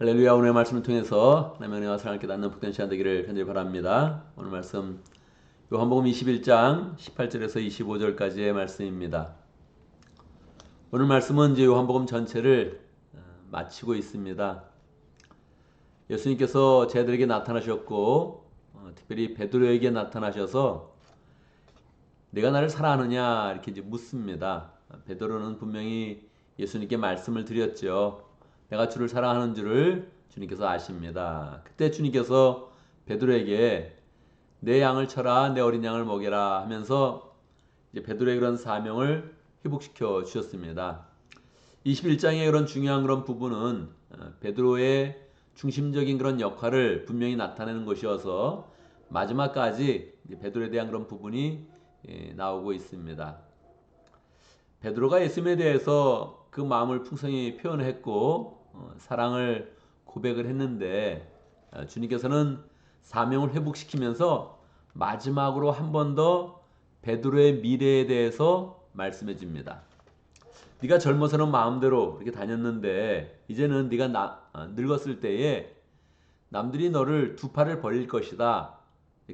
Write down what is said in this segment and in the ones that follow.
할렐루야. 오늘의 말씀을 통해서 하나님의 은혜와 사랑을 깨닫는 복된 시간 되기를 간절히 바랍니다. 오늘 말씀 요한복음 21장 18절에서 25절까지의 말씀입니다. 오늘 말씀은 이제 요한복음 전체를 마치고 있습니다. 예수님께서 제자들에게 나타나셨고 특별히 베드로에게 나타나셔서 내가 나를 사랑하느냐 이렇게 이제 묻습니다. 베드로는 분명히 예수님께 말씀을 드렸죠. 내가 주를 사랑하는 줄을 주님께서 아십니다. 그때 주님께서 베드로에게 내 양을 쳐라, 내 어린 양을 먹여라 하면서 이제 베드로의 그런 사명을 회복시켜 주셨습니다. 21장의 그런 중요한 그런 부분은 베드로의 중심적인 그런 역할을 분명히 나타내는 것이어서 마지막까지 베드로에 대한 그런 부분이 나오고 있습니다. 베드로가 예수님에 대해서 그 마음을 풍성히 표현했고 사랑을 고백을 했는데 주님께서는 사명을 회복시키면서 마지막으로 한 번 더 베드로의 미래에 대해서 말씀해 줍니다. 네가 젊어서는 마음대로 이렇게 다녔는데 이제는 네가 늙었을 때에 남들이 너를 두 팔을 벌릴 것이다.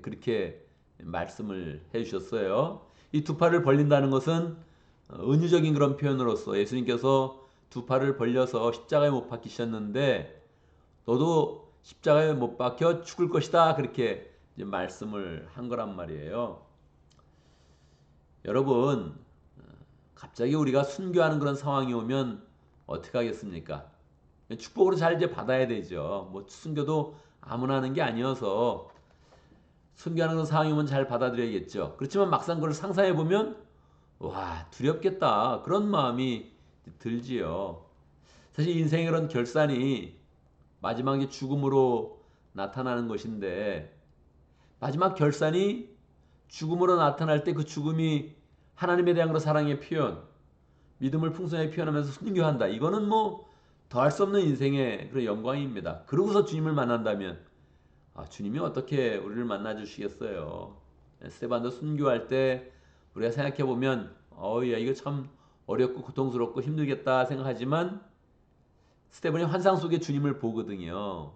그렇게 말씀을 해주셨어요. 이 두 팔을 벌린다는 것은 은유적인 그런 표현으로서 예수님께서 두 팔을 벌려서 십자가에 못 박히셨는데 너도 십자가에 못 박혀 죽을 것이다. 그렇게 이제 말씀을 한 거란 말이에요. 여러분, 갑자기 우리가 순교하는 그런 상황이 오면 어떻게 하겠습니까? 축복으로 잘 이제 받아야 되죠. 뭐 순교도 아무나 하는 게 아니어서 순교하는 그런 상황이 오면 잘 받아들여야겠죠. 그렇지만 막상 그걸 상상해 보면 와, 두렵겠다. 그런 마음이 들지요. 사실 인생의 그런 결산이 마지막에 죽음으로 나타나는 것인데 마지막 결산이 죽음으로 나타날 때 그 죽음이 하나님에 대한 그런 사랑의 표현, 믿음을 풍성하게 표현하면서 순교한다. 이거는 뭐 더할 수 없는 인생의 그런 영광입니다. 그러고서 주님을 만난다면 주님이 어떻게 우리를 만나 주시겠어요? 스테반도 순교할 때 우리가 생각해 보면 야 이거 참 어렵고 고통스럽고 힘들겠다 생각하지만 스테반이 환상 속에 주님을 보거든요.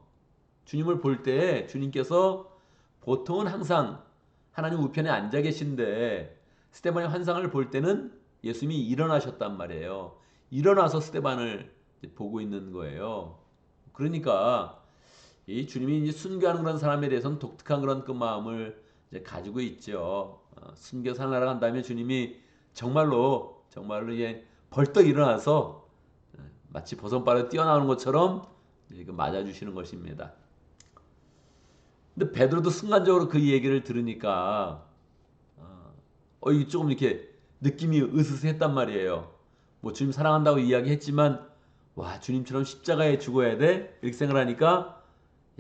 주님을 볼 때 주님께서 보통은 항상 하나님 우편에 앉아 계신데 스테반의 환상을 볼 때는 예수님이 일어나셨단 말이에요. 일어나서 스테반을 보고 있는 거예요. 그러니까 이 주님이 이제 순교하는 그런 사람에 대해서는 독특한 그런 그 마음을 이제 가지고 있죠. 순교사 날아간다면 주님이 정말로 이제 벌떡 일어나서 마치 버선발에 뛰어나오는 것처럼 맞아주시는 것입니다. 근데 베드로도 순간적으로 그 얘기를 들으니까 이게 조금 이렇게 느낌이 으스스했단 말이에요. 뭐 주님 사랑한다고 이야기했지만 와 주님처럼 십자가에 죽어야 돼? 이렇게 생각하니까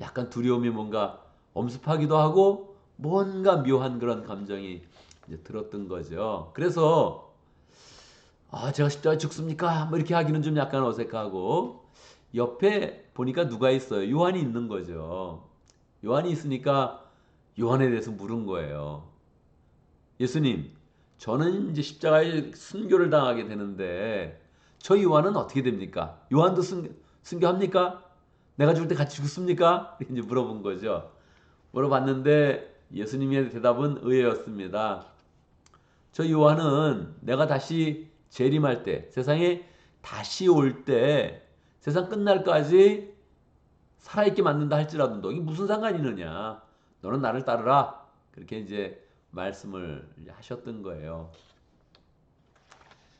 약간 두려움이 뭔가 엄습하기도 하고 뭔가 묘한 그런 감정이 이제 들었던 거죠. 그래서 제가 십자가에 죽습니까? 뭐 이렇게 하기는 좀 약간 어색하고 옆에 보니까 누가 있어요? 요한이 있는 거죠. 요한이 있으니까 요한에 대해서 물은 거예요. 예수님, 저는 이제 십자가에 순교를 당하게 되는데 저 요한은 어떻게 됩니까? 요한도 순교합니까? 내가 죽을 때 같이 죽습니까? 이렇게 이제 물어본 거죠. 물어봤는데 예수님의 대답은 의외였습니다. 저 요한은 내가 다시 재림할 때, 세상에 다시 올 때, 세상 끝날까지 살아있게 만든다 할지라도 너 이게 무슨 상관이 있느냐? 너는 나를 따르라. 그렇게 이제 말씀을 하셨던 거예요.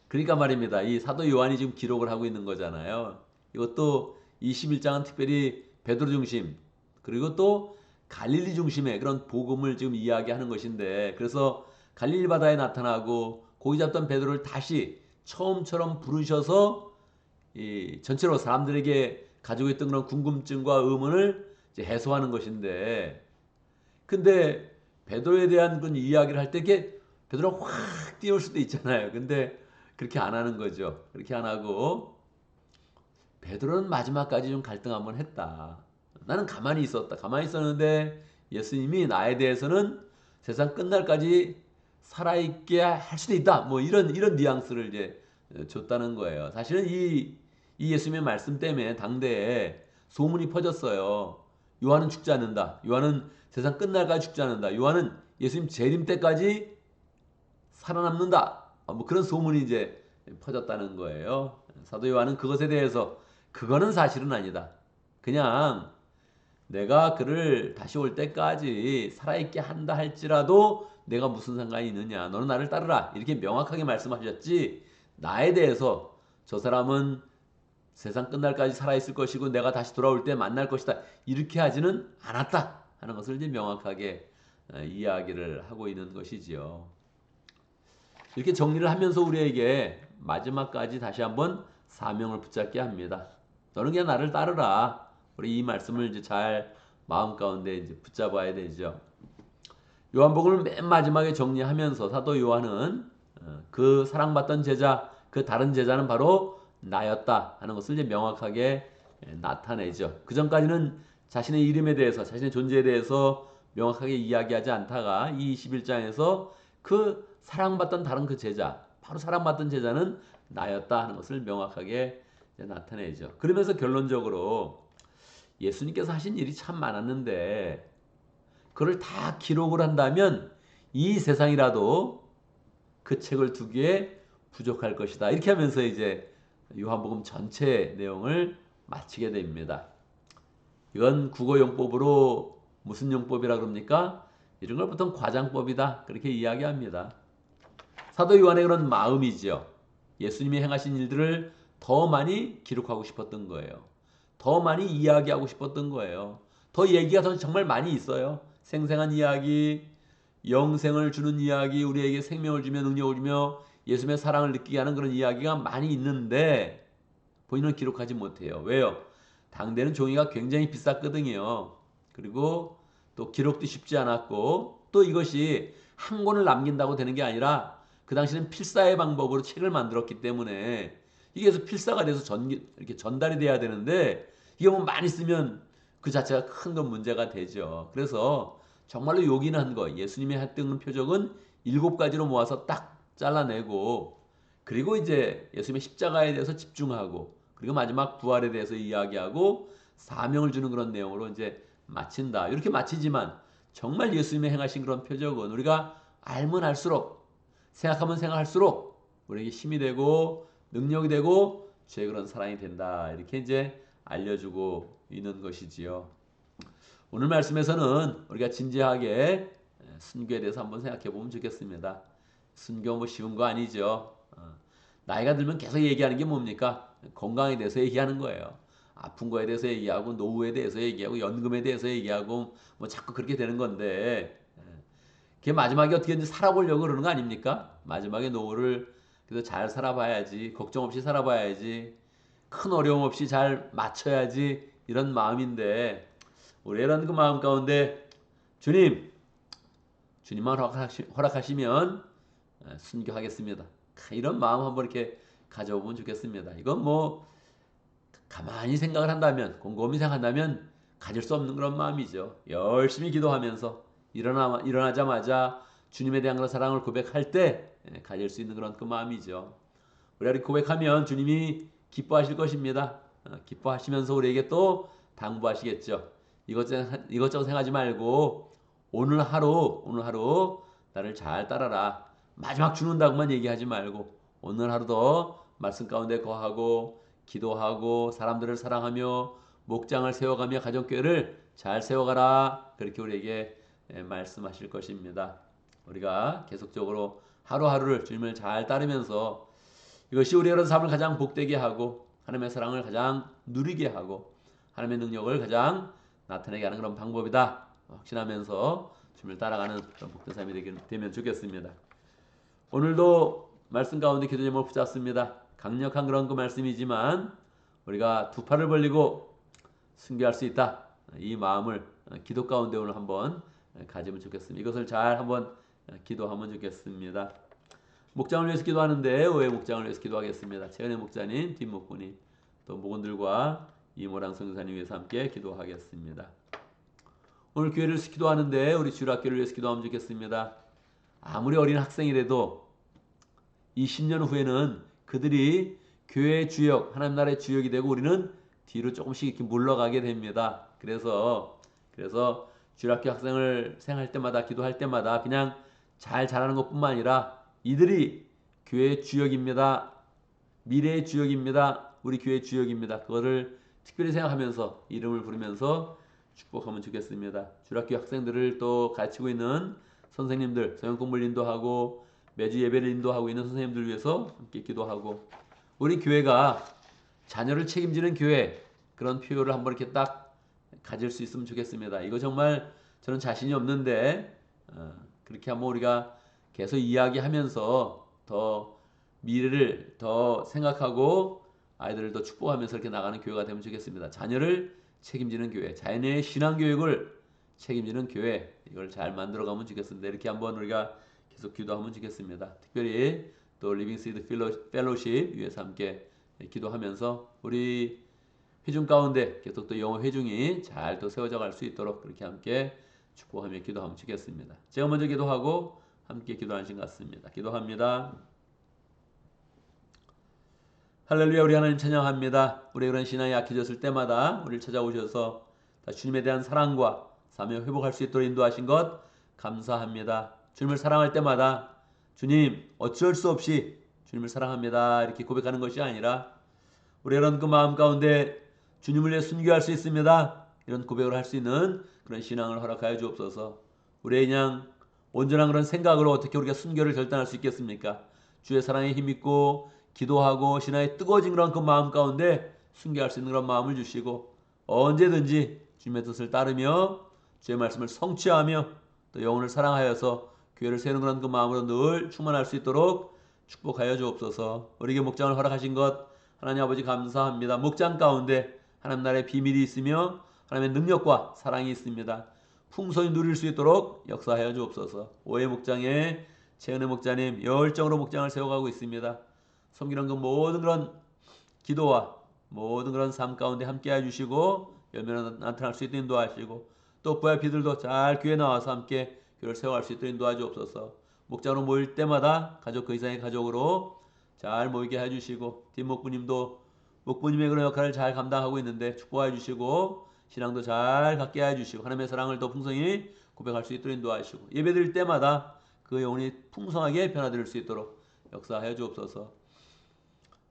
그러니까 말입니다. 이 사도 요한이 지금 기록을 하고 있는 거잖아요. 이것도 21장은 특별히 베드로 중심 그리고 또 갈릴리 중심의 그런 복음을 지금 이야기하는 것인데 그래서 갈릴리 바다에 나타나고 고기 잡던 베드로를 다시 처음처럼 부르셔서 이 전체로 사람들에게 가지고 있던 그런 궁금증과 의문을 이제 해소하는 것인데 근데 베드로에 대한 그 이야기를 할 때 이렇게 베드로가 확 띄울 수도 있잖아요. 근데 그렇게 안 하는 거죠. 그렇게 안 하고 베드로는 마지막까지 좀 갈등 한번 했다. 나는 가만히 있었다. 가만히 있었는데 예수님이 나에 대해서는 세상 끝날까지 살아있게 할 수도 있다. 뭐 이런 뉘앙스를 이제 줬다는 거예요. 사실은 이 예수님의 말씀 때문에 당대에 소문이 퍼졌어요. 요한은 죽지 않는다. 요한은 세상 끝날까지 죽지 않는다. 요한은 예수님 재림 때까지 살아남는다. 뭐 그런 소문이 이제 퍼졌다는 거예요. 사도 요한은 그것에 대해서 그거는 사실은 아니다. 그냥 내가 그를 다시 올 때까지 살아있게 한다 할지라도 내가 무슨 상관이 있느냐. 너는 나를 따르라. 이렇게 명확하게 말씀하셨지. 나에 대해서 저 사람은 세상 끝날까지 살아있을 것이고 내가 다시 돌아올 때 만날 것이다. 이렇게 하지는 않았다 하는 것을 이제 명확하게 이야기를 하고 있는 것이지요. 이렇게 정리를 하면서 우리에게 마지막까지 다시 한번 사명을 붙잡게 합니다. 너는 그냥 나를 따르라. 우리 이 말씀을 이제 잘 마음 가운데 이제 붙잡아야 되죠. 요한복음을 맨 마지막에 정리하면서 사도 요한은 그 사랑받던 제자, 그 다른 제자는 바로 나였다 하는 것을 이제 명확하게 나타내죠. 그 전까지는 자신의 이름에 대해서, 자신의 존재에 대해서 명확하게 이야기하지 않다가 이 21장에서 그 사랑받던 다른 그 제자, 바로 사랑받던 제자는 나였다 하는 것을 명확하게 나타내죠. 그러면서 결론적으로 예수님께서 하신 일이 참 많았는데 그걸 다 기록을 한다면 이 세상이라도 그 책을 두기에 부족할 것이다. 이렇게 하면서 이제 요한복음 전체 내용을 마치게 됩니다. 이건 국어용법으로 무슨 용법이라 그럽니까? 이런 걸 보통 과장법이다. 그렇게 이야기합니다. 사도 요한의 그런 마음이죠. 예수님이 행하신 일들을 더 많이 기록하고 싶었던 거예요. 더 많이 이야기하고 싶었던 거예요. 더 얘기가 정말 많이 있어요. 생생한 이야기, 영생을 주는 이야기, 우리에게 생명을 주며 능력을 주며 예수님의 사랑을 느끼게 하는 그런 이야기가 많이 있는데 본인은 기록하지 못해요. 왜요? 당대는 종이가 굉장히 비쌌거든요. 그리고 또 기록도 쉽지 않았고 또 이것이 한 권을 남긴다고 되는 게 아니라 그 당시는 필사의 방법으로 책을 만들었기 때문에 이게 그래서 필사가 돼서 이렇게 전달이 돼야 되는데 이게 뭐 많이 쓰면 그 자체가 큰 건 문제가 되죠. 그래서 정말로 요긴한 거, 예수님의 했던 표적은 7가지로 모아서 딱 잘라내고 그리고 이제 예수님의 십자가에 대해서 집중하고 그리고 마지막 부활에 대해서 이야기하고 사명을 주는 그런 내용으로 이제 마친다. 이렇게 마치지만 정말 예수님의 행하신 그런 표적은 우리가 알면 알수록 생각하면 생각할수록 우리에게 힘이 되고 능력이 되고 주의 그런 사랑이 된다. 이렇게 이제 알려주고 있는 것이지요. 오늘 말씀에서는 우리가 진지하게 순교에 대해서 한번 생각해 보면 좋겠습니다. 순교 뭐 쉬운 거 아니죠. 나이가 들면 계속 얘기하는 게 뭡니까? 건강에 대해서 얘기하는 거예요. 아픈 거에 대해서 얘기하고 노후에 대해서 얘기하고 연금에 대해서 얘기하고 뭐 자꾸 그렇게 되는 건데 그게 마지막에 어떻게든지 살아보려고 그러는 거 아닙니까? 마지막에 노후를 그래도 잘 살아봐야지, 걱정 없이 살아봐야지, 큰 어려움 없이 잘 맞춰야지 이런 마음인데 우리 이런 그 마음 가운데 주님만 허락하시면 순교하겠습니다. 이런 마음 한번 이렇게 가져보면 좋겠습니다. 이건 뭐 가만히 생각을 한다면, 곰곰이 생각한다면 가질 수 없는 그런 마음이죠. 열심히 기도하면서 일어나자마자 주님에 대한 그런 사랑을 고백할 때 가질 수 있는 그런 그 마음이죠. 우리가 이렇게 고백하면 주님이 기뻐하실 것입니다. 기뻐하시면서 우리에게 또 당부하시겠죠. 이것저것 생각하지 말고 오늘 하루 나를 잘 따라라. 마지막 죽는다고만 얘기하지 말고 오늘 하루도 말씀 가운데 거하고 기도하고 사람들을 사랑하며 목장을 세워가며 가정교회를 잘 세워가라. 그렇게 우리에게 말씀하실 것입니다. 우리가 계속적으로 하루하루를 주님을 잘 따르면서 이것이 우리의 삶을 가장 복되게 하고 하나님의 사랑을 가장 누리게 하고 하나님의 능력을 가장 나타내게 하는 그런 방법이다. 확신하면서 주님을 따라가는 그런 복된 삶이 되면 좋겠습니다. 오늘도 말씀 가운데 기도 제목을 붙잡습니다. 강력한 그런 그 말씀이지만 우리가 두 팔을 벌리고 순교할 수 있다. 이 마음을 기도 가운데 오늘 한번 가지면 좋겠습니다. 이것을 잘 한번 기도하면 좋겠습니다. 목장을 위해서 기도하는데 왜 목장을 위해서 기도하겠습니다. 최은혜 목자님, 뒷목군님, 또 목원들과 이모랑 성교사님 위해서 함께 기도하겠습니다. 오늘 교회를 위해서 기도하는데 우리 주일학교를 위해서 기도하면 좋겠습니다. 아무리 어린 학생이라도 이 10년 후에는 그들이 교회의 주역, 하나님 나라의 주역이 되고 우리는 뒤로 조금씩 이렇게 물러가게 됩니다. 그래서 주일학교 학생을 생활할 때마다 기도할 때마다 그냥 잘 자라는 것뿐만 아니라 이들이 교회의 주역입니다. 미래의 주역입니다. 우리 교회의 주역입니다. 그거를 특별히 생각하면서 이름을 부르면서 축복하면 좋겠습니다. 주일학교 학생들을 또 가르치고 있는 선생님들, 성경 공부를 인도하고 매주 예배를 인도하고 있는 선생님들 위해서 함께 기도하고 우리 교회가 자녀를 책임지는 교회 그런 표현을 한번 이렇게 딱 가질 수 있으면 좋겠습니다. 이거 정말 저는 자신이 없는데 그렇게 한번 우리가 계속 이야기하면서 더 미래를 더 생각하고 아이들을 더 축복하면서 이렇게 나가는 교회가 되면 좋겠습니다. 자녀를 책임지는 교회, 자녀의 신앙교육을 책임지는 교회 이걸 잘 만들어가면 좋겠습니다. 이렇게 한번 우리가 계속 기도하면 좋겠습니다. 특별히 또 리빙시드 펠로십 위해서 함께 기도하면서 우리 회중 가운데 계속 또 영어 회중이 잘 또 세워져 갈 수 있도록 그렇게 함께 축복하며 기도하면 좋겠습니다. 제가 먼저 기도하고 함께 기도하신 것 같습니다. 기도합니다. 할렐루야. 우리 하나님 찬양합니다. 우리의 그런 신앙이 약해졌을 때마다 우리를 찾아오셔서 주님에 대한 사랑과 사명 회복할 수 있도록 인도하신 것 감사합니다. 주님을 사랑할 때마다 주님 어쩔 수 없이 주님을 사랑합니다 이렇게 고백하는 것이 아니라 우리 이런 그 마음 가운데 주님을 위해 순교할 수 있습니다 이런 고백을 할 수 있는 그런 신앙을 허락하여 주옵소서. 우리의 그냥 온전한 그런 생각으로 어떻게 우리가 순교를 결단할 수 있겠습니까? 주의 사랑에 힘입고 기도하고 신앙에 뜨거워진 그런 그 마음 가운데 순교할 수 있는 그런 마음을 주시고 언제든지 주님의 뜻을 따르며 주의 말씀을 성취하며 또 영혼을 사랑하여서 교회를 세우는 그런 그 마음으로 늘 충만할 수 있도록 축복하여 주옵소서. 우리에게 목장을 허락하신 것 하나님 아버지 감사합니다. 목장 가운데 하나님 나라의 비밀이 있으며 하나님의 능력과 사랑이 있습니다. 풍성히 누릴 수 있도록 역사하여 주옵소서. 오해 목장에 최은혜 목자님 열정으로 목장을 세워가고 있습니다. 섬기는 그 모든 그런 기도와 모든 그런 삶 가운데 함께해 주시고 열매는 나타날 수 있도록 인도하시고 또 VIP들도 잘 교회 나와서 함께 교회를 세워갈 수 있도록 인도해 주옵소서. 목장으로 모일 때마다 가족 그 이상의 가족으로 잘 모이게 해주시고 뒷목부님도 목부님의 그런 역할을 잘 감당하고 있는데 축복해 주시고 신앙도 잘 갖게 해주시고 하나님의 사랑을 더 풍성히 고백할 수 있도록 인도하시고 예배드릴 때마다 그 영혼이 풍성하게 변화될 수 있도록 역사하여 주옵소서.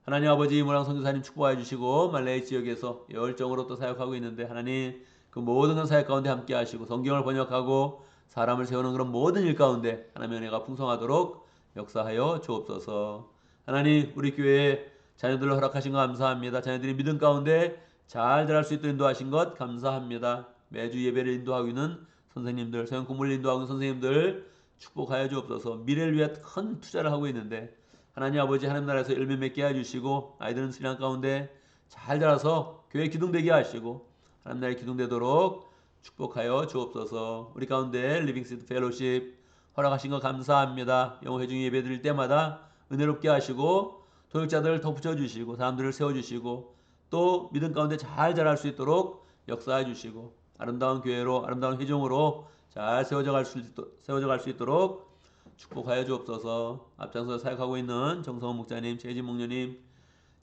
하나님 아버지 무랑 선교사님 축복해 주시고 말레이 지역에서 열정으로 또 사역하고 있는데 하나님 그 모든 사역 가운데 함께 하시고 성경을 번역하고 사람을 세우는 그런 모든 일 가운데 하나님의 은혜가 풍성하도록 역사하여 주옵소서. 하나님 우리 교회에 자녀들을 허락하신 것 감사합니다. 자녀들이 믿음 가운데 잘 자랄 수 있도록 인도하신 것 감사합니다. 매주 예배를 인도하고 있는 선생님들, 성경 공부를 인도하고 있는 선생님들 축복하여 주옵소서. 미래를 위해 큰 투자를 하고 있는데 하나님 아버지 하나님 나라에서 열매 맺게 해주시고 아이들은 신앙 가운데 잘 자라서 교회 기둥되게 하시고 하나님 나라에 기둥되도록 축복하여 주옵소서. 우리 가운데 리빙시드 펠로십 허락하신 것 감사합니다. 영어 회중 예배 드릴 때마다 은혜롭게 하시고 도역자들을 덮쳐 주시고 사람들을 세워 주시고 또 믿음 가운데 잘 자랄 수 있도록 역사해 주시고 아름다운 교회로 아름다운 회중으로 잘 세워져 갈 수 있도록 축복하여 주옵소서. 앞장서 사역하고 있는 정성원 목자님, 최진 목녀님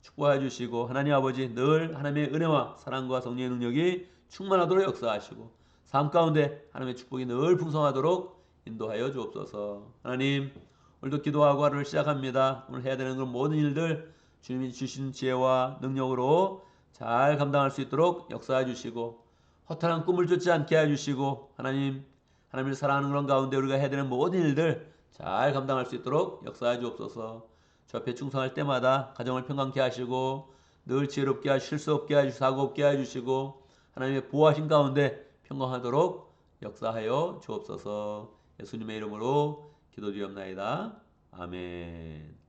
축복하여 주시고 하나님 아버지 늘 하나님의 은혜와 사랑과 성령의 능력이 충만하도록 역사하시고 삶 가운데 하나님의 축복이 늘 풍성하도록 인도하여 주옵소서. 하나님 오늘도 기도하고 하루를 시작합니다. 오늘 해야 되는 그런 모든 일들 주님이 주신 지혜와 능력으로 잘 감당할 수 있도록 역사해 주시고 허탄한 꿈을 쫓지 않게 해주시고 하나님을 사랑하는 그런 가운데 우리가 해야 되는 모든 일들 잘 감당할 수 있도록 역사해 주옵소서. 주 앞에 충성할 때마다 가정을 평강케 하시고 늘 지혜롭게 하시고 실수 없게 하시고 사고 없게 해주시고 하나님의 보호하신 가운데 평강하도록 역사하여 주옵소서. 예수님의 이름으로 기도드리옵나이다. 아멘.